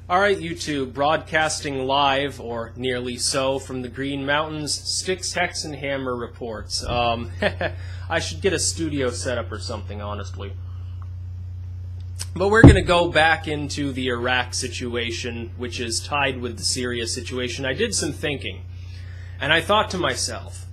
Alright, YouTube, broadcasting live, or nearly so, from the Green Mountains, Sticks, Hex, and Hammer reports. I should get a studio set up or something, honestly. But we're going to go back into the Iraq situation, which is tied with the Syria situation. I did some thinking, and I thought to myself,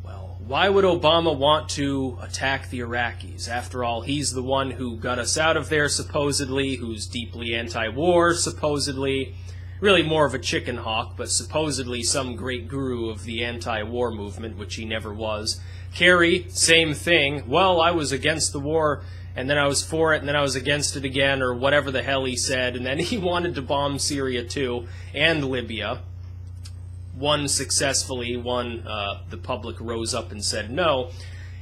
well, why would Obama want to attack the Iraqis? After all, he's the one who got us out of there, supposedly, who's deeply anti-war, supposedly. Really more of a chicken hawk, but supposedly some great guru of the anti-war movement, which he never was. Kerry, same thing. Well, I was against the war, and then I was for it, and then I was against it again, or whatever the hell he said, and then he wanted to bomb Syria too, and Libya. One successfully, one the public rose up and said no.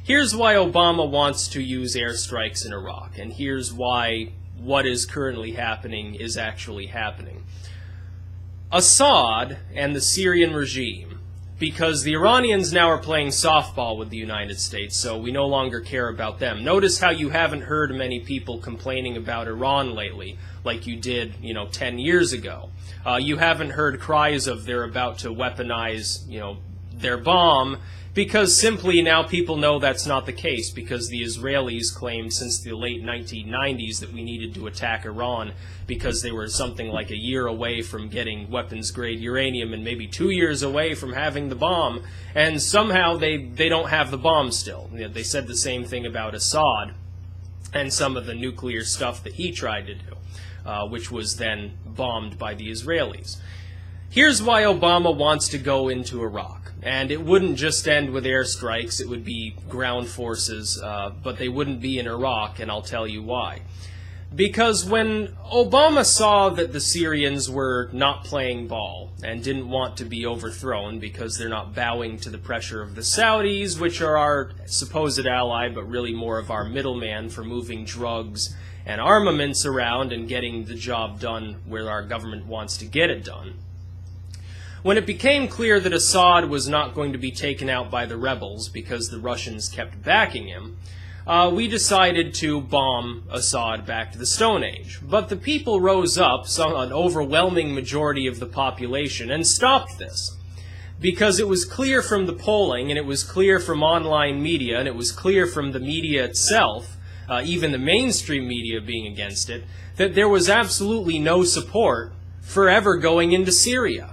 Here's why Obama wants to use airstrikes in Iraq, and here's why what is currently happening is actually happening. Assad and the Syrian regime, because the Iranians now are playing softball with the United States, so we no longer care about them. Notice how you haven't heard many people complaining about Iran lately, like you did, 10 years ago. You haven't heard cries of they're about to weaponize, their bomb, because simply now people know that's not the case, because the Israelis claimed since the late 1990s that we needed to attack Iran because they were something like a year away from getting weapons-grade uranium and maybe 2 years away from having the bomb, and somehow they don't have the bomb still. They said the same thing about Assad and some of the nuclear stuff that he tried to do, which was then bombed by the Israelis. Here's why Obama wants to go into Iraq. And it wouldn't just end with airstrikes, it would be ground forces, but they wouldn't be in Iraq, and I'll tell you why. Because when Obama saw that the Syrians were not playing ball and didn't want to be overthrown because they're not bowing to the pressure of the Saudis, which are our supposed ally, but really more of our middleman for moving drugs and armaments around and getting the job done where our government wants to get it done. When it became clear that Assad was not going to be taken out by the rebels because the Russians kept backing him, we decided to bomb Assad back to the Stone Age. But the people rose up, an overwhelming majority of the population, and stopped this. Because it was clear from the polling, and it was clear from online media, and it was clear from the media itself, even the mainstream media being against it, that there was absolutely no support for ever going into Syria.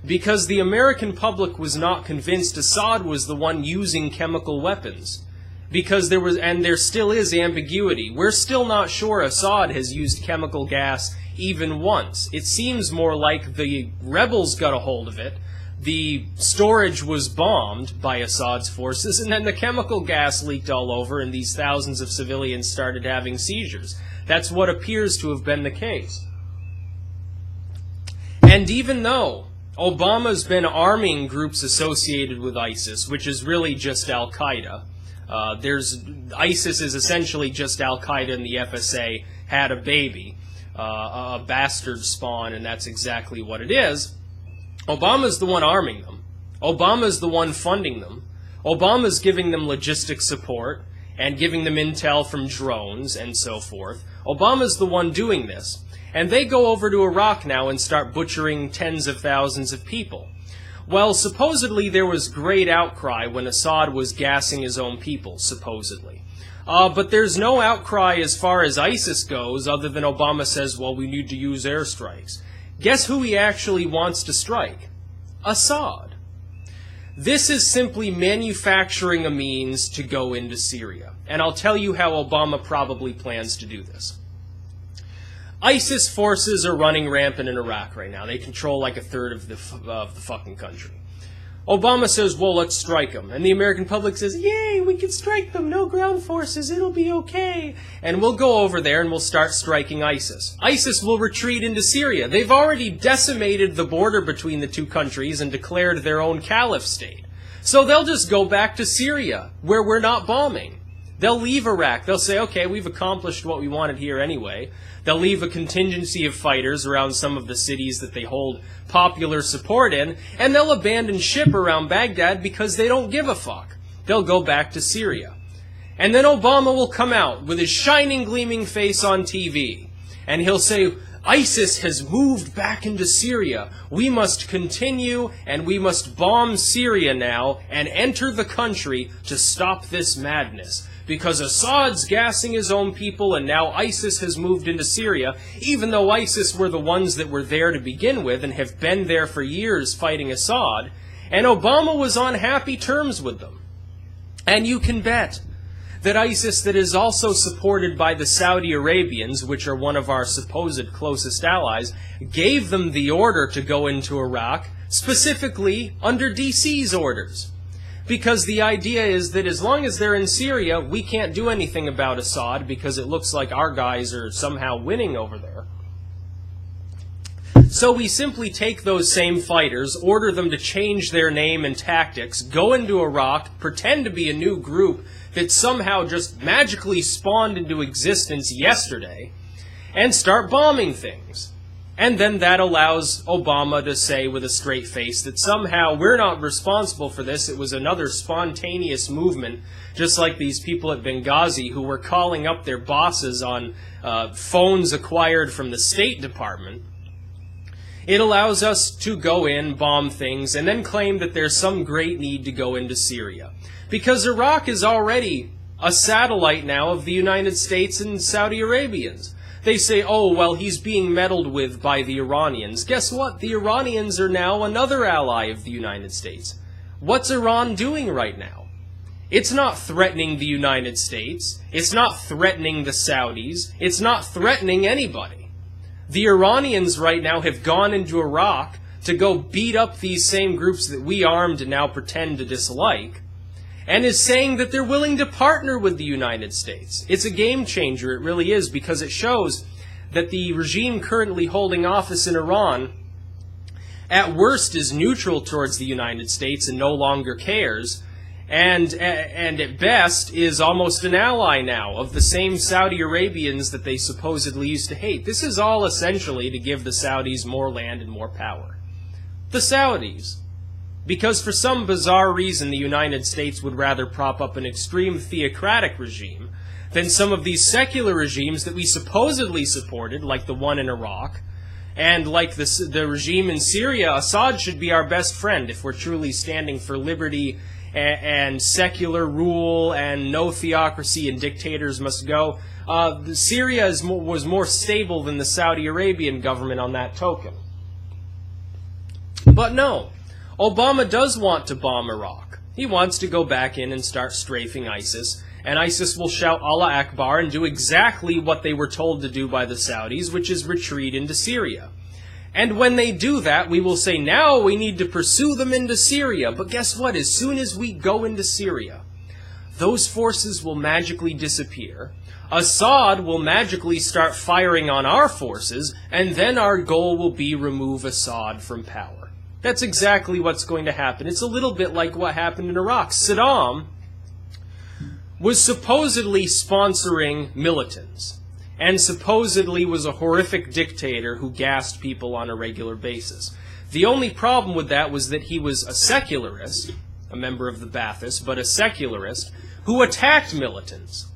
Because the American public was not convinced Assad was the one using chemical weapons. Because there was, and there still is, ambiguity. We're still not sure Assad has used chemical gas even once. It seems more like the rebels got a hold of it, the storage was bombed by Assad's forces, and then the chemical gas leaked all over and these thousands of civilians started having seizures. That's what appears to have been the case. And even though Obama's been arming groups associated with ISIS, which is really just Al-Qaeda. ISIS is essentially just Al-Qaeda, and the FSA had a baby, a bastard spawn, and that's exactly what it is. Obama's the one arming them. Obama's the one funding them. Obama's giving them logistic support and giving them intel from drones and so forth. Obama's the one doing this. And they go over to Iraq now and start butchering tens of thousands of people. Well, supposedly there was great outcry when Assad was gassing his own people, supposedly. But there's no outcry as far as ISIS goes, other than Obama says, well, we need to use airstrikes. Guess who he actually wants to strike? Assad. This is simply manufacturing a means to go into Syria. And I'll tell you how Obama probably plans to do this. ISIS forces are running rampant in Iraq right now. They control like a third of the fucking country. Obama says, well, let's strike them. And the American public says, yay, we can strike them. No ground forces. It'll be okay. And we'll go over there and we'll start striking ISIS. ISIS will retreat into Syria. They've already decimated the border between the two countries and declared their own caliph state. So they'll just go back to Syria, where we're not bombing. They'll leave Iraq. They'll say, okay, we've accomplished what we wanted here anyway. They'll leave a contingency of fighters around some of the cities that they hold popular support in, and they'll abandon ship around Baghdad because they don't give a fuck. They'll go back to Syria. And then Obama will come out with his shining, gleaming face on TV, and he'll say, ISIS has moved back into Syria. We must continue, and we must bomb Syria now and enter the country to stop this madness. Because Assad's gassing his own people, and now ISIS has moved into Syria, even though ISIS were the ones that were there to begin with and have been there for years fighting Assad, and Obama was on happy terms with them. And you can bet that ISIS, that is also supported by the Saudi Arabians, which are one of our supposed closest allies, gave them the order to go into Iraq, specifically under DC's orders. Because the idea is that as long as they're in Syria, we can't do anything about Assad because it looks like our guys are somehow winning over there. So we simply take those same fighters, order them to change their name and tactics, go into Iraq, pretend to be a new group that somehow just magically spawned into existence yesterday, and start bombing things. And then that allows Obama to say with a straight face that somehow we're not responsible for this, it was another spontaneous movement, just like these people at Benghazi who were calling up their bosses on phones acquired from the State Department. It allows us to go in, bomb things, and then claim that there's some great need to go into Syria. Because Iraq is already a satellite now of the United States and Saudi Arabians. They say, oh, well, he's being meddled with by the Iranians. Guess what? The Iranians are now another ally of the United States. What's Iran doing right now? It's not threatening the United States. It's not threatening the Saudis. It's not threatening anybody. The Iranians right now have gone into Iraq to go beat up these same groups that we armed and now pretend to dislike, and is saying that they're willing to partner with the United States. It's a game changer, it really is, because it shows that the regime currently holding office in Iran at worst is neutral towards the United States and no longer cares, and at best is almost an ally now of the same Saudi Arabians that they supposedly used to hate. This is all essentially to give the Saudis more land and more power. The Saudis. Because for some bizarre reason the United States would rather prop up an extreme theocratic regime than some of these secular regimes that we supposedly supported, like the one in Iraq, and like the regime in Syria. Assad should be our best friend if we're truly standing for liberty and secular rule and no theocracy and dictators must go. Syria was more stable than the Saudi Arabian government on that token. But no, Obama does want to bomb Iraq. He wants to go back in and start strafing ISIS, and ISIS will shout Allah Akbar and do exactly what they were told to do by the Saudis, which is retreat into Syria. And when they do that, we will say, now we need to pursue them into Syria. But guess what? As soon as we go into Syria, those forces will magically disappear. Assad will magically start firing on our forces, and then our goal will be remove Assad from power. That's exactly what's going to happen. It's a little bit like what happened in Iraq. Saddam was supposedly sponsoring militants, and supposedly was a horrific dictator who gassed people on a regular basis. The only problem with that was that he was a secularist, a member of the Baathists, but a secularist, who attacked militants.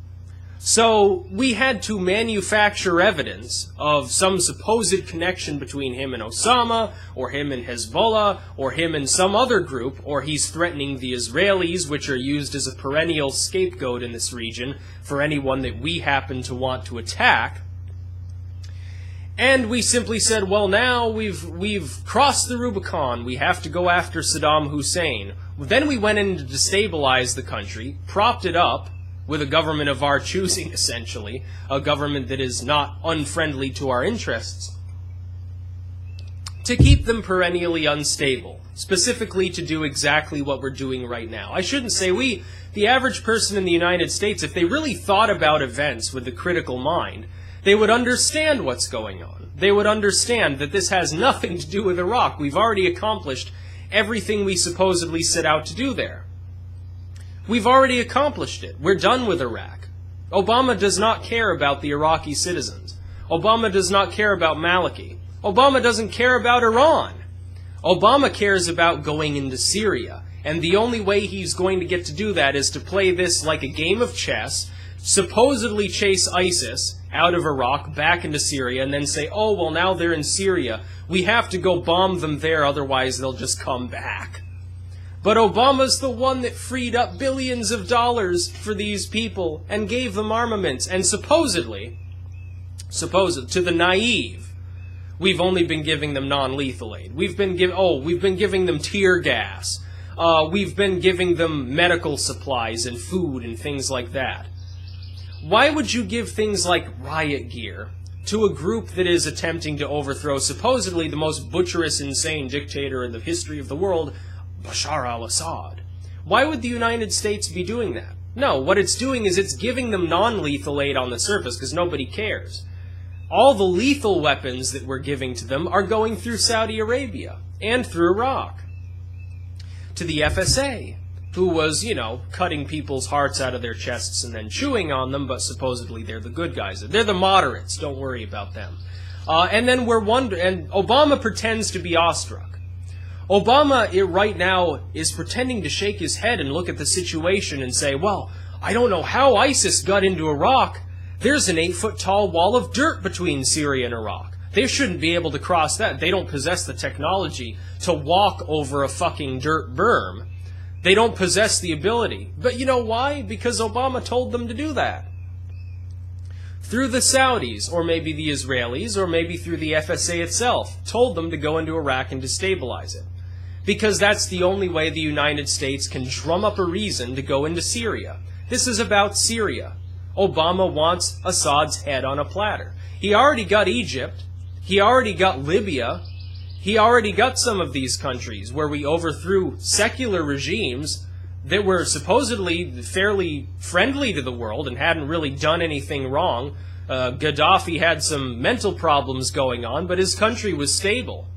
So we had to manufacture evidence of some supposed connection between him and Osama, or him and Hezbollah, or him and some other group, or he's threatening the Israelis, which are used as a perennial scapegoat in this region for anyone that we happen to want to attack. And we simply said, well, now we've crossed the Rubicon. We have to go after Saddam Hussein. Then we went in to destabilize the country, propped it up, with a government of our choosing, essentially, a government that is not unfriendly to our interests, to keep them perennially unstable, specifically to do exactly what we're doing right now. I shouldn't say we, the average person in the United States, if they really thought about events with a critical mind, they would understand what's going on. They would understand that this has nothing to do with Iraq. We've already accomplished everything we supposedly set out to do there. We've already accomplished it. We're done with Iraq. Obama does not care about the Iraqi citizens. Obama does not care about Maliki. Obama doesn't care about Iran. Obama cares about going into Syria. And the only way he's going to get to do that is to play this like a game of chess, supposedly chase ISIS, out of Iraq back into Syria and then say, oh, well, now they're in Syria. We have to go bomb them there, otherwise they'll just come back. But Obama's the one that freed up billions of dollars for these people and gave them armaments. And supposedly, to the naive, we've only been giving them non-lethal aid. We've been giving them tear gas. We've been giving them medical supplies and food and things like that. Why would you give things like riot gear to a group that is attempting to overthrow supposedly the most butcherous, insane dictator in the history of the world, Bashar al-Assad? Why would the United States be doing that? No, what it's doing is it's giving them non-lethal aid on the surface because nobody cares. All the lethal weapons that we're giving to them are going through Saudi Arabia and through Iraq. To the FSA, who was, cutting people's hearts out of their chests and then chewing on them, but supposedly they're the good guys. They're the moderates, don't worry about them. And then and Obama pretends to be awestruck. Obama right now is pretending to shake his head and look at the situation and say, well, I don't know how ISIS got into Iraq. There's an 8-foot-tall wall of dirt between Syria and Iraq. They shouldn't be able to cross that. They don't possess the technology to walk over a fucking dirt berm. They don't possess the ability. But you know why? Because Obama told them to do that. Through the Saudis, or maybe the Israelis, or maybe through the FSA itself, told them to go into Iraq and destabilize it. Because that's the only way the United States can drum up a reason to go into Syria. This is about Syria. Obama wants Assad's head on a platter. He already got Egypt. He already got Libya. He already got some of these countries where we overthrew secular regimes that were supposedly fairly friendly to the world and hadn't really done anything wrong. Gaddafi had some mental problems going on, but his country was stable.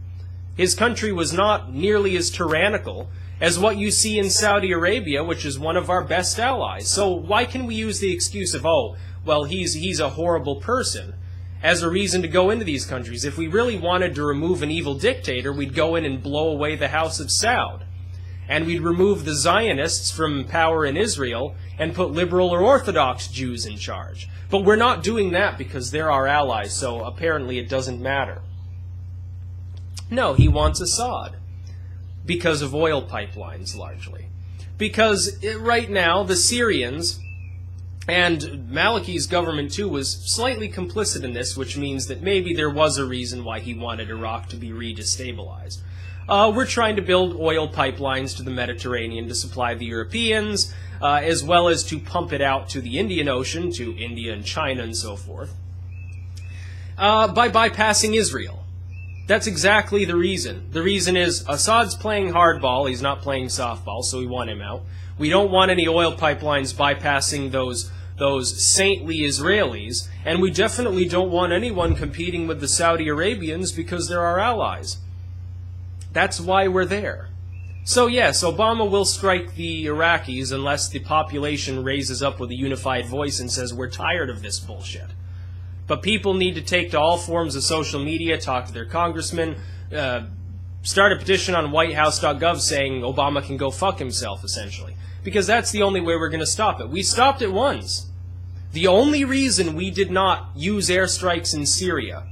His country was not nearly as tyrannical as what you see in Saudi Arabia, which is one of our best allies. So why can we use the excuse of, oh, well, he's a horrible person, as a reason to go into these countries? If we really wanted to remove an evil dictator, we'd go in and blow away the House of Saud. And we'd remove the Zionists from power in Israel and put liberal or Orthodox Jews in charge. But we're not doing that because they're our allies, so apparently it doesn't matter. No, he wants Assad. Because of oil pipelines, largely. Because right now, the Syrians, and Maliki's government too, was slightly complicit in this, which means that maybe there was a reason why he wanted Iraq to be re-destabilized. We're trying to build oil pipelines to the Mediterranean to supply the Europeans, as well as to pump it out to the Indian Ocean, to India and China and so forth, by bypassing Israel. That's exactly the reason. The reason is Assad's playing hardball, he's not playing softball, so we want him out. We don't want any oil pipelines bypassing those saintly Israelis, and we definitely don't want anyone competing with the Saudi Arabians because they're our allies. That's why we're there. So yes, Obama will strike the Iraqis unless the population raises up with a unified voice and says, we're tired of this bullshit. But people need to take to all forms of social media, talk to their congressmen, start a petition on whitehouse.gov saying Obama can go fuck himself, essentially. Because that's the only way we're going to stop it. We stopped it once. The only reason we did not use airstrikes in Syria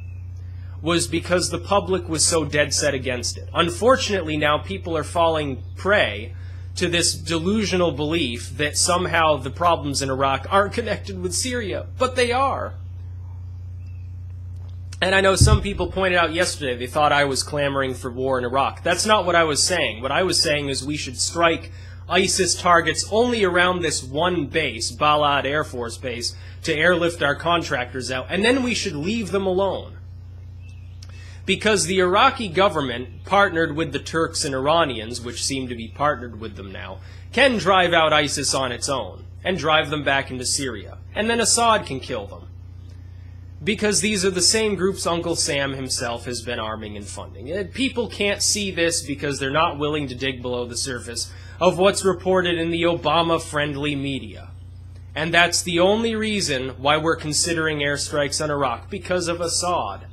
was because the public was so dead set against it. Unfortunately, now people are falling prey to this delusional belief that somehow the problems in Iraq aren't connected with Syria. But they are. And I know some people pointed out yesterday they thought I was clamoring for war in Iraq. That's not what I was saying. What I was saying is we should strike ISIS targets only around this one base, Balad Air Force Base, to airlift our contractors out, and then we should leave them alone. Because the Iraqi government, partnered with the Turks and Iranians, which seem to be partnered with them now, can drive out ISIS on its own, and drive them back into Syria. And then Assad can kill them. Because these are the same groups Uncle Sam himself has been arming and funding. People can't see this because they're not willing to dig below the surface of what's reported in the Obama-friendly media. And that's the only reason why we're considering airstrikes on Iraq, because of Assad.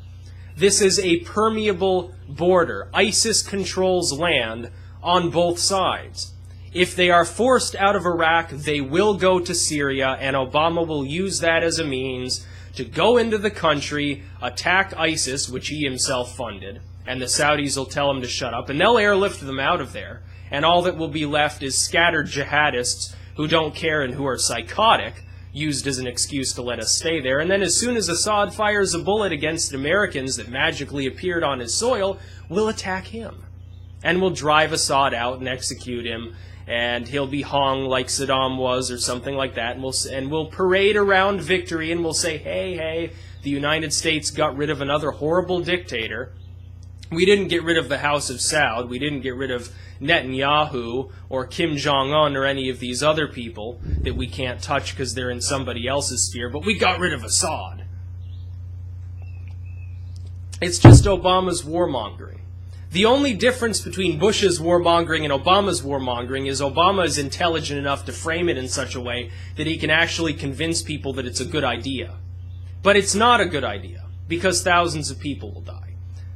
This is a permeable border. ISIS controls land on both sides. If they are forced out of Iraq, they will go to Syria, and Obama will use that as a means to go into the country, attack ISIS, which he himself funded, and the Saudis will tell him to shut up, and they'll airlift them out of there, and all that will be left is scattered jihadists who don't care and who are psychotic, used as an excuse to let us stay there. And then as soon as Assad fires a bullet against Americans that magically appeared on his soil, we'll attack him. And we'll drive Assad out and execute him, and he'll be hung like Saddam was or something like that, and we'll parade around victory, and we'll say, hey, hey, the United States got rid of another horrible dictator. We didn't get rid of the House of Saud. We didn't get rid of Netanyahu or Kim Jong-un or any of these other people that we can't touch because they're in somebody else's sphere, but we got rid of Assad. It's just Obama's warmongering. The only difference between Bush's warmongering and Obama's warmongering is Obama is intelligent enough to frame it in such a way that he can actually convince people that it's a good idea. But it's not a good idea, because thousands of people will die.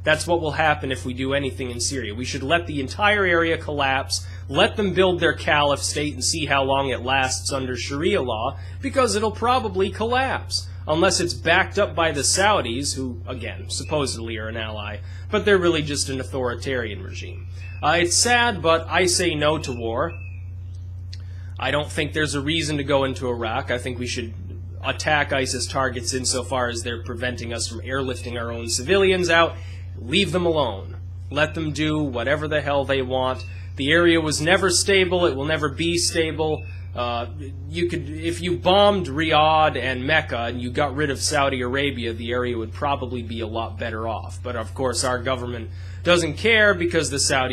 That's what will happen if we do anything in Syria. We should let the entire area collapse, let them build their caliph state and see how long it lasts under Sharia law, because it'll probably collapse, unless it's backed up by the Saudis, who, again, supposedly are an ally, but they're really just an authoritarian regime. It's sad, but I say no to war. I don't think there's a reason to go into Iraq. I think we should attack ISIS targets insofar as they're preventing us from airlifting our own civilians out. Leave them alone. Let them do whatever the hell they want. The area was never stable. It will never be stable. If you bombed Riyadh and Mecca and you got rid of Saudi Arabia, the area would probably be a lot better off. But of course, our government doesn't care because the Saudis